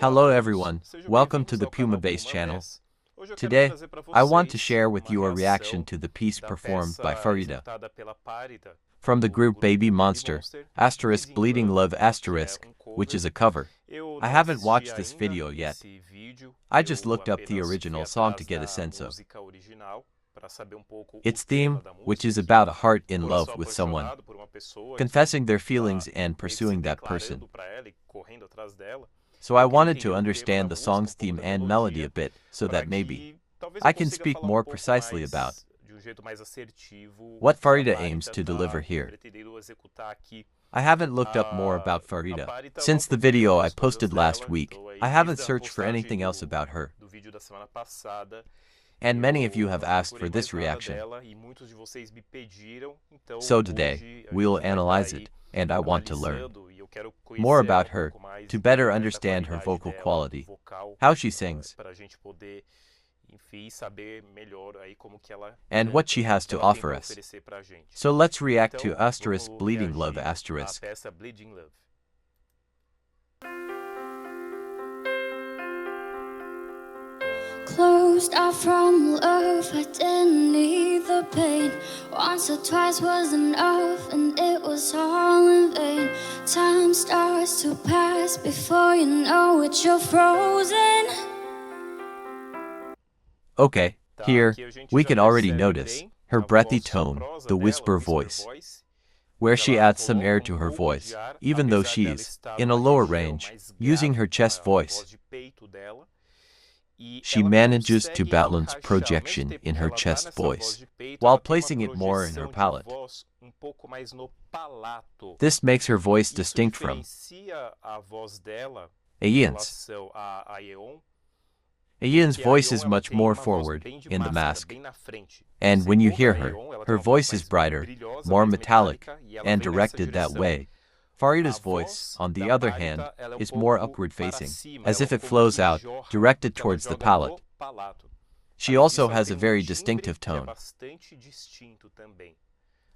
Hello everyone, welcome to the Puma Bass channel. Today, I want to share with you a reaction to the piece performed by Pharita from the group BABYMONSTER, * Bleeding Love *, which is a cover. I haven't watched this video yet. I just looked up the original song to get a sense of its theme, which is about a heart in love with someone, confessing their feelings and pursuing that person. So I wanted to understand the song's theme and melody a bit, so that maybe I can speak more precisely about what Pharita aims to deliver here. I haven't looked up more about Pharita since the video I posted last week. I haven't searched for anything else about her. And many of you have asked for this reaction. So today, we'll analyze it, and I want to learn more about her, to better understand her vocal quality, how she sings, and what she has to offer us. So let's react to * Bleeding Love *. Closed off from love, I didn't need the pain. Once or twice was enough, and it was all in vain. Time starts to pass before you know it, you're frozen. Okay, here, we can already notice her breathy tone, the whisper voice, where she adds some air to her voice, even though she's in a lower range, using her chest voice. She manages to balance projection in her chest voice, while placing it more in her palate. This makes her voice distinct from Ayeon's. Ayeon's voice is much more forward in the mask, and when you hear her, her voice is brighter, more metallic, and directed that way. Pharita's voice, on the other hand, is more upward-facing, as if it flows out, directed towards the palate. She also has a very distinctive tone.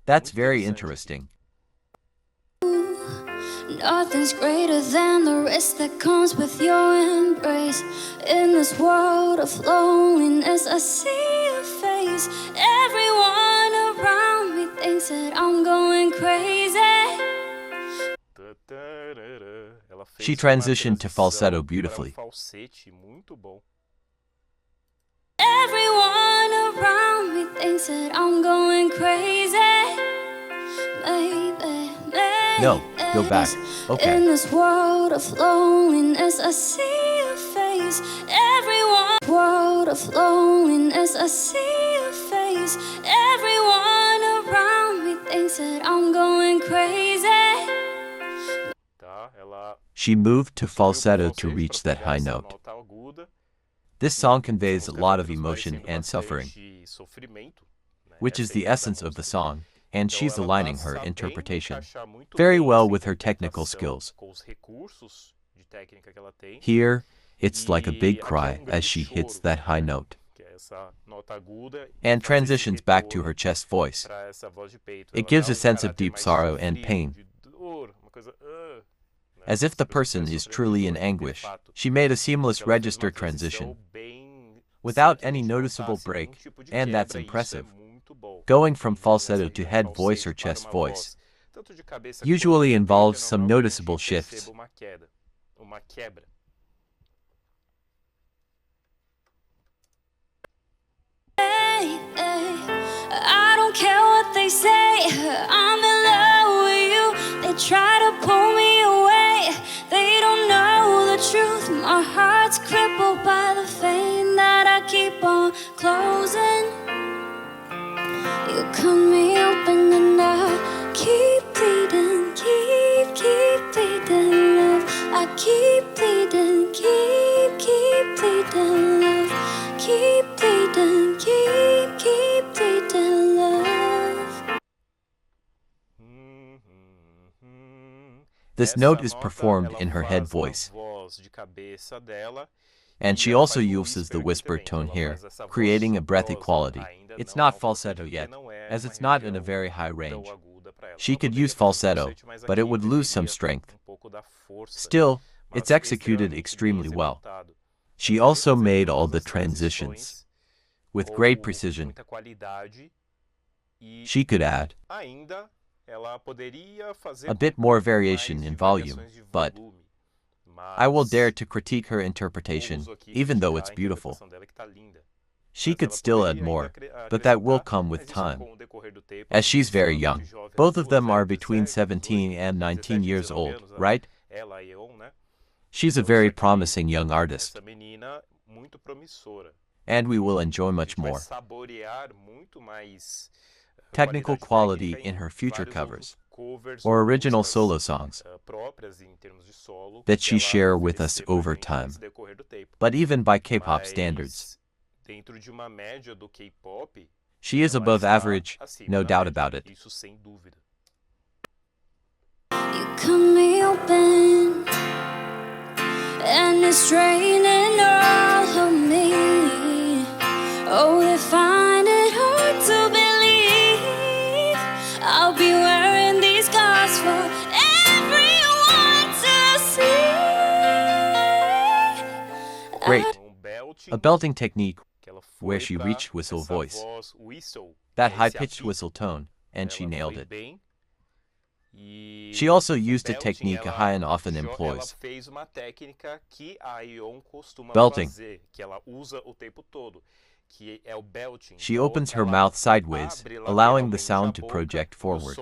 That's very interesting. Nothing's greater than the risk that comes with your embrace. In this world of loneliness, I see your face. Everyone around me thinks that I'm going crazy. She transitioned to falsetto beautifully. Everyone around me thinks that I'm going crazy. No, go back. Okay. In this world of loneliness, I see your face. World of loneliness, I see your face. Everyone around me thinks that I'm going crazy. She moved to falsetto to reach that high note. This song conveys a lot of emotion and suffering, which is the essence of the song, and she's aligning her interpretation very well with her technical skills. Here, it's like a big cry as she hits that high note and transitions back to her chest voice. It gives a sense of deep sorrow and pain, as if the person is truly in anguish. She made a seamless register transition without any noticeable break, and that's impressive. Going from falsetto to head voice or chest voice usually involves some noticeable shifts. I don't care what they say, I'm in love with you. They try to pull me away, they don't know the truth. My heart's crippled by the vein that I keep on closing. You cut me open and I keep bleeding, keep bleeding, love. I keep bleeding, keep bleeding, love. Keep bleeding, keep bleeding, love. This note is performed in her head voice, and she also uses the whisper tone here, creating a breathy quality. It's not falsetto yet, as it's not in a very high range. She could use falsetto, but it would lose some strength. Still, It's executed extremely well. She also made all the transitions with great precision. She could add a bit more variation in volume, but I will dare to critique her interpretation, even though it's beautiful. She could still add more, but that will come with time, as she's very young. Both of them are between 17 and 19 years old, right? She's a very promising young artist, and we will enjoy much more technical quality in her future covers or original solo songs that she share with us over time, but even by K-pop standards. She is above average, no doubt about it. You cut me open, and it's draining all of me. Oh, they find it hard to believe I'll be wearing these scars for everyone to see. Great. A belting technique where she reached whistle voice, that high-pitched whistle tone, and she nailed it. She also used a technique Hyun often employs, belting. She opens her mouth sideways, allowing the sound to project forward.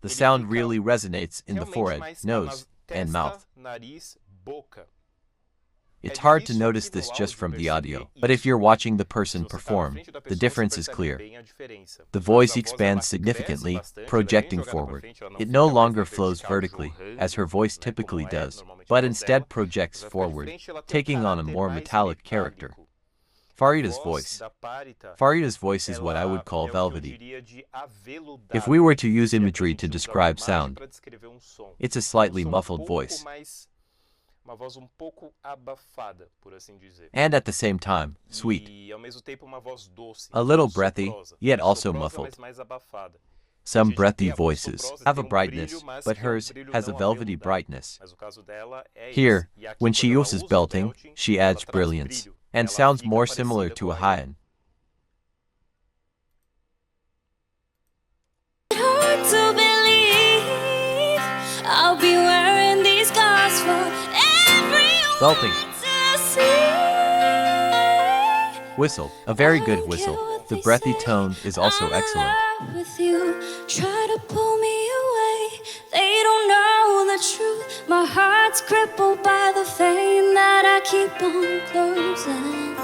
The sound really resonates in the forehead, nose, and mouth. It's hard to notice this just from the audio, but if you're watching the person perform, the difference is clear. The voice expands significantly, projecting forward. It no longer flows vertically, as her voice typically does, but instead projects forward, taking on a more metallic character. Pharita's voice. Pharita's voice is what I would call velvety. If we were to use imagery to describe sound, it's a slightly muffled voice, and at the same time, sweet. A little breathy, yet also muffled. Some breathy voices have a brightness, but hers has a velvety brightness. Here, when she uses belting, she adds brilliance, and sounds more similar to a Hyun. Hard to believe I'll be wearing these scars for belting. to see. Whistle. A very good whistle. The breathy tone is also excellent. With you, try to pull me away. They don't know the truth. My heart's crippled by the vein that I keep on closing.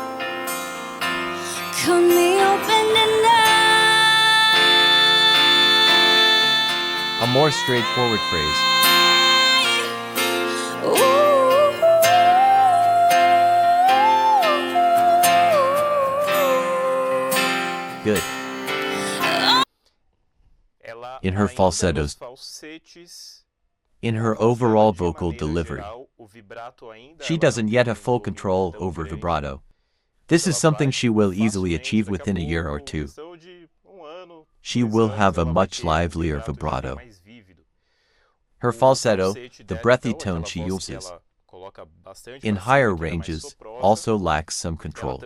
Cut me open and A more straightforward phrase. ooh. Good. In her falsettos, in her overall vocal delivery, she doesn't yet have full control over vibrato. This is something she will easily achieve within a year or two. She will have a much livelier vibrato. Her falsetto, the breathy tone she uses, in higher ranges, also lacks some control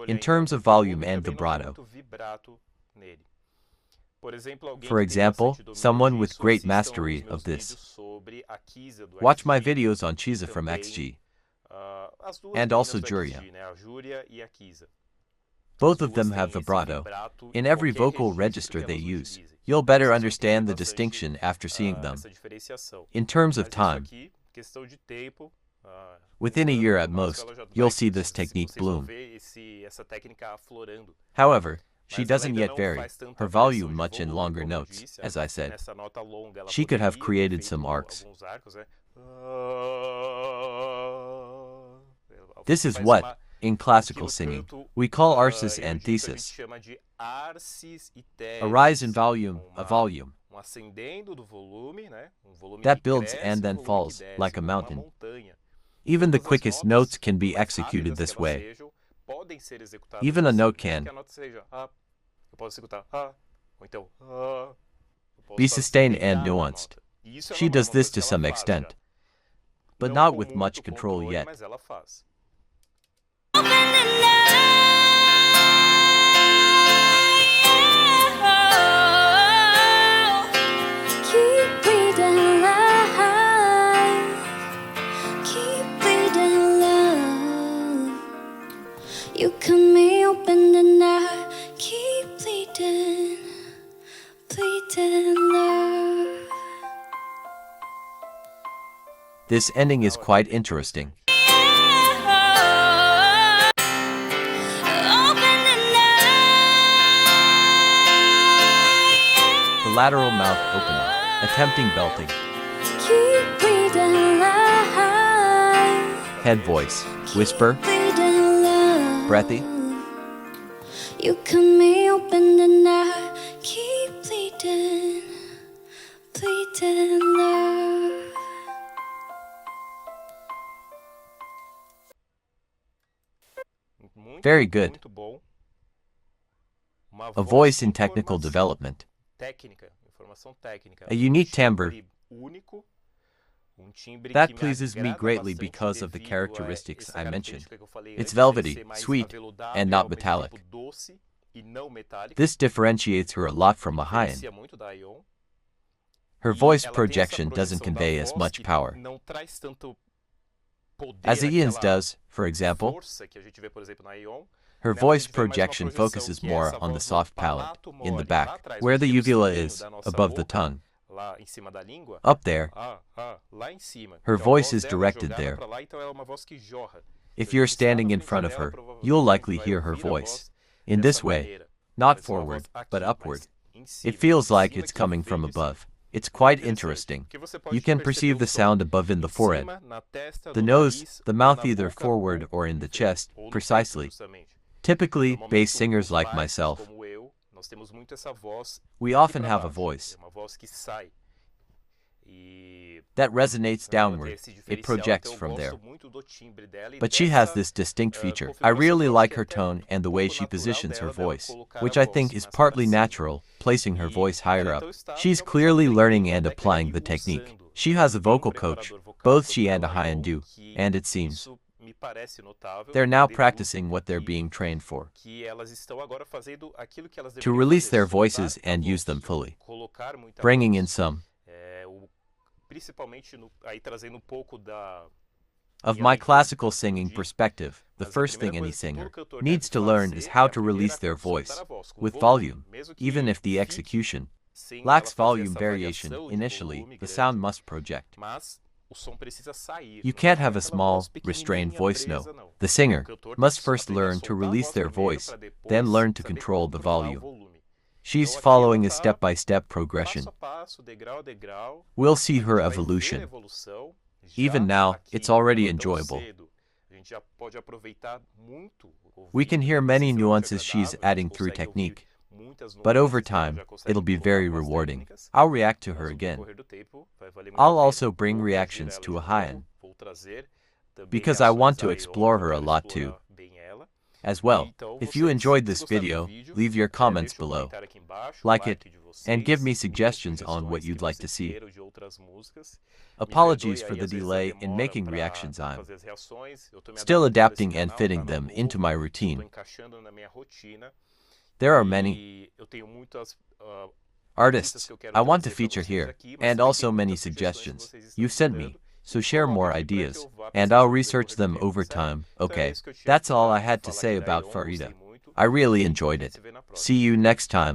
in terms of volume and vibrato. For example, someone with great mastery of this. Watch my videos on Chiza from XG, and also Juria. Both of them have vibrato in every vocal register they use. You'll better understand the distinction after seeing them. In terms of time, within a year at most, you'll see this technique bloom. However, she doesn't yet vary her volume much in longer notes, as I said. She could have created some arcs. This is what, in classical singing, we call arsis and thesis. A rise in volume, a volume that builds and then falls, like a mountain. Even the quickest notes can be executed this way. Even a note can be sustained and nuanced. She does this to some extent, but not with much control yet. You cut me open and I keep bleeding, bleeding love. This ending is quite interesting. The lateral mouth opening, attempting belting. Keep bleeding love. Head voice, whisper, breathy. You cut me open and I keep bleeding, bleeding love. Very good. A voice in technical development. A unique timbre. That pleases me greatly because of the characteristics I mentioned. It's velvety, sweet, and not metallic. This differentiates her a lot from a high-end. Her voice projection doesn't convey as much power as a Ian's does, for example. Her voice projection focuses more on the soft palate, in the back, where the uvula is, above the tongue. Up there, her voice is directed there. If you're standing in front of her, you'll likely hear her voice. In this way, not forward, but upward. It feels like it's coming from above. It's quite interesting. You can perceive the sound above in the forehead, the nose, the mouth either forward or in the chest, precisely. Typically, bass singers like myself, we often have a voice that resonates downward. It projects from there. But she has this distinct feature. I really like her tone and the way she positions her voice, which I think is partly natural, placing her voice higher up. She's clearly learning and applying the technique. She has a vocal coach, both she and a high-end do, and it seems they're now practicing what they're being trained for, to release their voices and use them fully, bringing in some of my classical singing perspective. The first thing any singer needs to learn is how to release their voice with volume, even if the execution lacks volume variation. Initially, the sound must project. You can't have a small, restrained voice, no. The singer must first learn to release their voice, then learn to control the volume. She's following a step-by-step progression. We'll see her evolution. Even now, it's already enjoyable. We can hear many nuances she's adding through technique. But over time, it'll be very rewarding. I'll react to her again. I'll also bring reactions to a high-end, because I want to explore her a lot too. As well, if you enjoyed this video, leave your comments below, like it, and give me suggestions on what you'd like to see. Apologies for the delay in making reactions. I'm still adapting and fitting them into my routine. There are many artists I want to feature here, and also many suggestions you've sent me, so share more ideas, and I'll research them over time. Okay, that's all I had to say about Pharita. I really enjoyed it. See you next time.